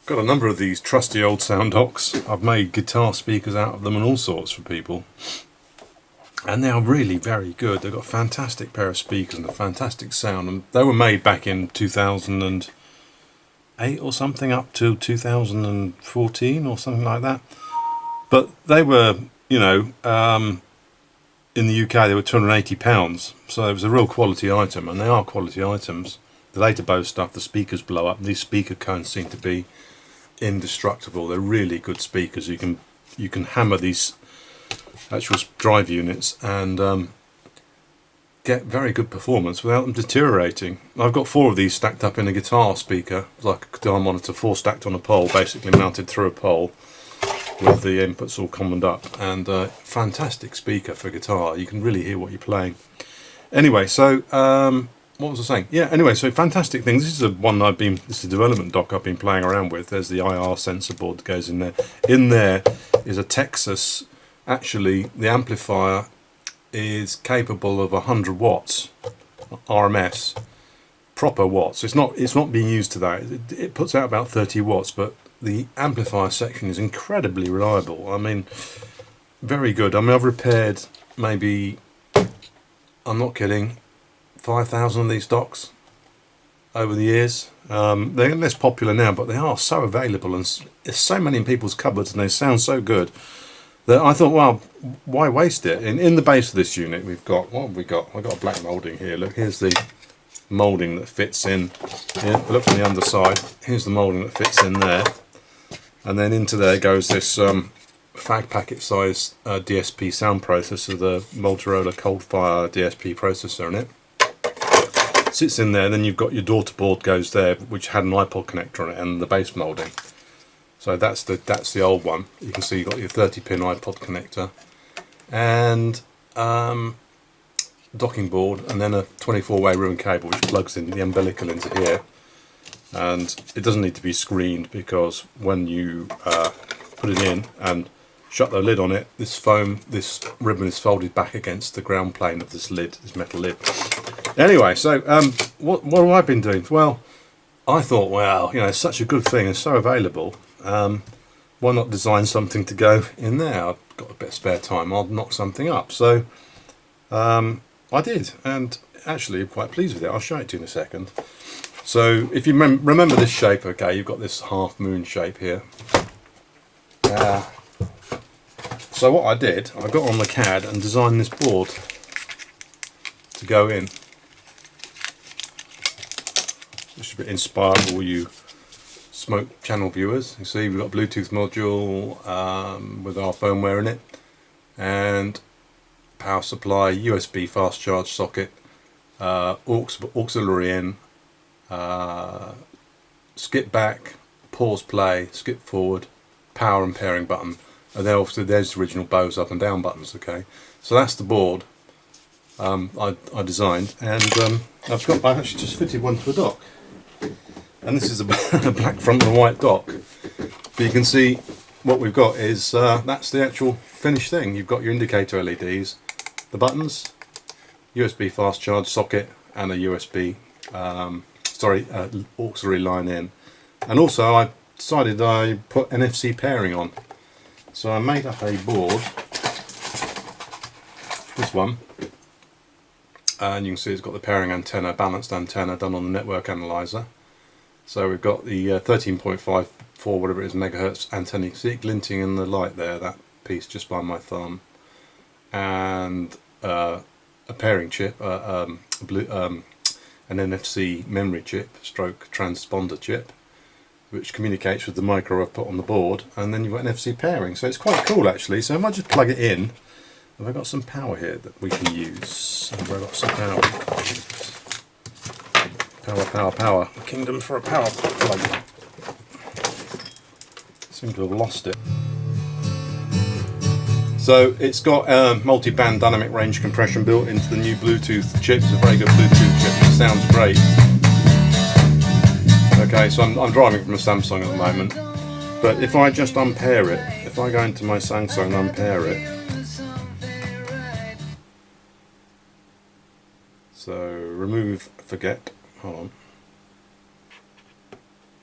Got a number of these trusty old SoundDocks. I've made guitar speakers out of them and all sorts for people. And they are really very good. They've got a fantastic pair of speakers and a fantastic sound. And they were made back in 2008 or something, up to 2014 or something like that. But they were, you know, in the UK they were £280. So it was a real quality item, and they are quality items. The later Bose stuff, the speakers blow up. These speaker cones seem to be indestructible. They're really good speakers. You can hammer these actual drive units and get very good performance without them deteriorating. I've got 4 of these stacked up in a guitar speaker, like a guitar monitor, 4 stacked on a pole, basically mounted through a pole with the inputs all commoned up, and fantastic speaker for guitar. You can really hear what you're playing. Anyway, so what was I saying? Yeah, anyway, so fantastic things. This is a one this is a development dock I've been playing around with. There's the IR sensor board that goes in there. In there is a Texas. Actually, the amplifier is capable of 100 watts RMS, proper watts. It's not being used today. It puts out about 30 watts, but the amplifier section is incredibly reliable. I mean, very good. I mean, I've repaired maybe, I'm not kidding, 5,000 of these docks over the years. They're less popular now, but they are so available, and there's so many in people's cupboards, and they sound so good that I thought, well, why waste it? In the base of this unit, we've got, what have we got? I've got a black moulding here. Look, here's the moulding that fits in. Yeah, look on the underside. Here's the moulding that fits in there, and then into there goes this fag packet size DSP sound processor, the Motorola Coldfire DSP processor in it. Sits in there. Then you've got your daughter board goes there, which had an iPod connector on it, and the base moulding. So that's the old one. You can see you've got your 30-pin iPod connector and docking board, and then a 24-way ribbon cable which plugs in the umbilical into here. And it doesn't need to be screened, because when you put it in and shut the lid on it, this ribbon is folded back against the ground plane of this lid, this metal lid. Anyway, so what have I been doing? Well, I thought, well, you know, it's such a good thing and so available. Why not design something to go in there? I've got a bit of spare time. I'll knock something up. So I did, and actually I'm quite pleased with it. I'll show it to you in a second. So if you remember this shape, okay, you've got this half moon shape here. So what I did, I got on the CAD and designed this board to go in. This should be inspired all you smoke channel viewers. You see we've got a Bluetooth module with our firmware in it, and power supply, USB fast charge socket, auxiliary in, skip back, pause play, skip forward, power and pairing button, and then obviously there's the original Bose up and down buttons. Okay, so that's the board I designed, and I've actually just fitted one to a dock. And this is a black front and a white dock. But you can see what we've got is that's the actual finished thing. You've got your indicator LEDs, the buttons, USB fast charge socket, and a USB auxiliary line in. And also I decided I put NFC pairing on. So I made up a board, this one, and you can see it's got the pairing antenna, balanced antenna done on the network analyzer. So we've got the 13.54 whatever it is megahertz antenna. You can see it glinting in the light there, that piece just by my thumb, and a pairing chip, an NFC memory chip stroke transponder chip, which communicates with the micro I've put on the board, and then you've got NFC pairing. So it's quite cool actually. So if I just plug it in, have I got some power here that we can use? Have I got some power? Power. Kingdom for a power plug. Seem to have lost it. So it's got multi-band dynamic range compression built into the new Bluetooth chip. It's a very good Bluetooth chip. It sounds great. Okay, so I'm driving from a Samsung at the moment. But if I just unpair it, if I go into my Samsung and unpair it, so remove, forget, hold on.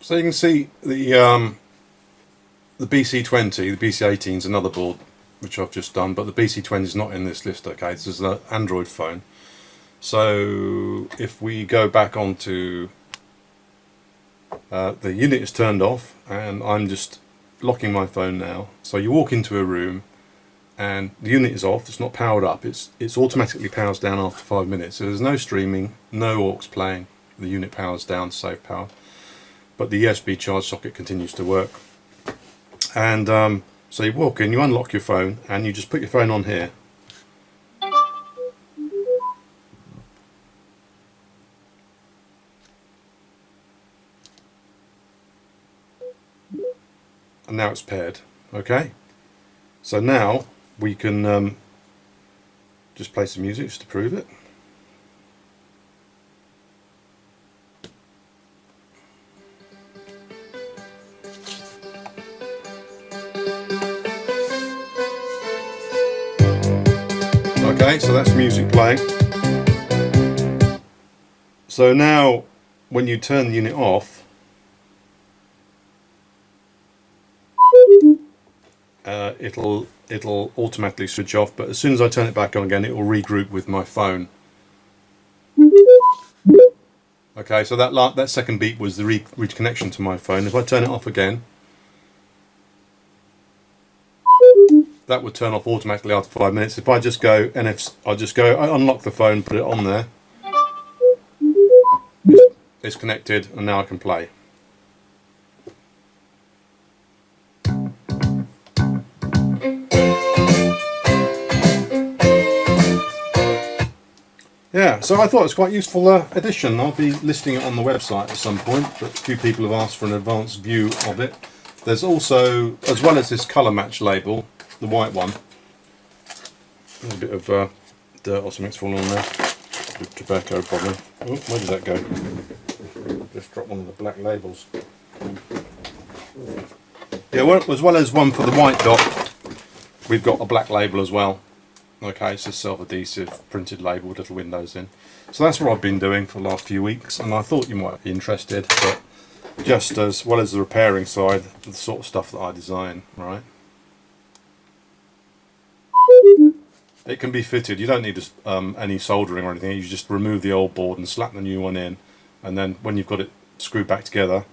So you can see the BC20, the BC18 is another board which I've just done, but the BC20 is not in this list. Okay, this is an Android phone. So if we go back onto the unit is turned off, and I'm just locking my phone now. So you walk into a room and the unit is off, it's not powered up, it's automatically powers down after 5 minutes. So there's no streaming, no aux playing, the unit powers down to save power, but the USB charge socket continues to work. And so you walk in, you unlock your phone, and you just put your phone on here. And now it's paired. Okay, so now we can just play some music just to prove it. Okay, so that's music playing. So now when you turn the unit off, it'll automatically switch off, but as soon as I turn it back on again, it will regroup with my phone. Okay, so that second beep was the reconnection to my phone. If I turn it off again, that would turn off automatically after 5 minutes. If I just go NFC, I unlock the phone, put it on there, it's connected, and now I can play. Yeah, so I thought it was quite a useful addition. I'll be listing it on the website at some point, but a few people have asked for an advanced view of it. There's also, as well as this colour match label, the white one. There's a bit of dirt or something's fallen on there. With tobacco probably. Oh, where did that go? Just dropped one of the black labels. Yeah, well, as well as one for the white dot, we've got a black label as well. Okay, it's a self-adhesive printed label with little windows in. So that's what I've been doing for the last few weeks, and I thought you might be interested, but just as well as the repairing side, the sort of stuff that I design, right? It can be fitted, you don't need any soldering or anything, you just remove the old board and slap the new one in, and then when you've got it screwed back together,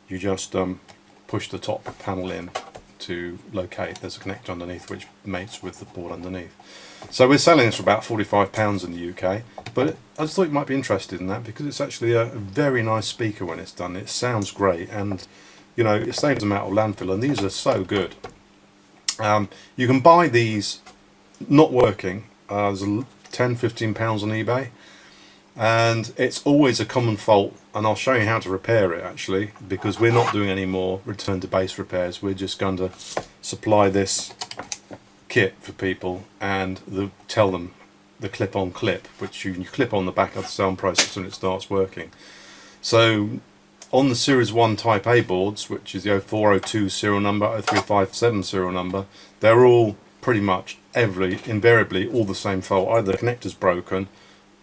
you just push the top panel in to locate. There's a connector underneath which mates with the board underneath. So we're selling this for about £45 in the UK, but I just thought you might be interested in that because it's actually a very nice speaker when it's done. It sounds great, and you know, it saves them out of landfill, and these are so good. You can buy these not working. There's £10–15 on eBay, and it's always a common fault, and I'll show you how to repair it actually, because we're not doing any more return to base repairs. We're just going to supply this kit for people and tell them the clip-on clip, which you clip on the back of the sound processor and it starts working. So on the Series 1 Type A boards, which is the 0402 serial number, 0357 serial number, they're all pretty much invariably all the same fault. Either the connector's broken,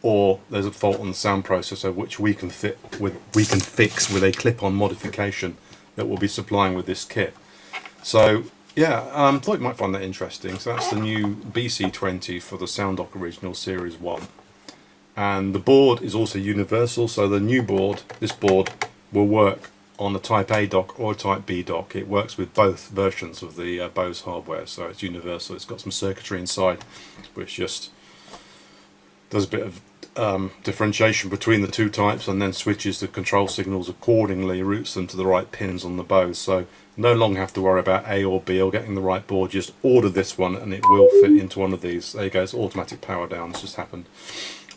or there's a fault on the sound processor which we can fix with a clip-on modification that we'll be supplying with this kit. So yeah, I thought you might find that interesting. So that's the new BC20 for the SoundDock Original Series 1. And the board is also universal, so the new board, this board, will work on a Type A dock or a Type B dock. It works with both versions of the Bose hardware, so it's universal. It's got some circuitry inside which just does a bit of differentiation between the two types, and then switches the control signals accordingly, routes them to the right pins on the Bose. So no longer have to worry about A or B or getting the right board. Just order this one and it will fit into one of these. There you go, it's automatic power down. It's just happened.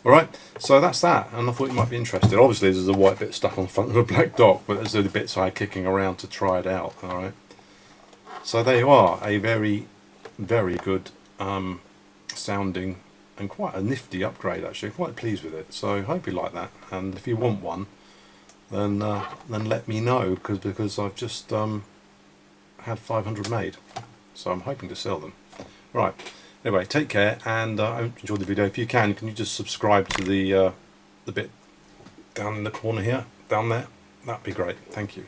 Alright, so that's that, and I thought you might be interested. Obviously there's a white bit stuck on the front of a black dock, but there's the bits I had kicking around to try it out. Alright, so there you are, a very, very good sounding and quite a nifty upgrade actually. Quite pleased with it, so I hope you like that, and if you want one then let me know, because I've just had 500 made, so I'm hoping to sell them. Right, anyway, take care, and I hope you enjoyed the video. If you can you just subscribe to the bit down in the corner here, down there, that'd be great. Thank you.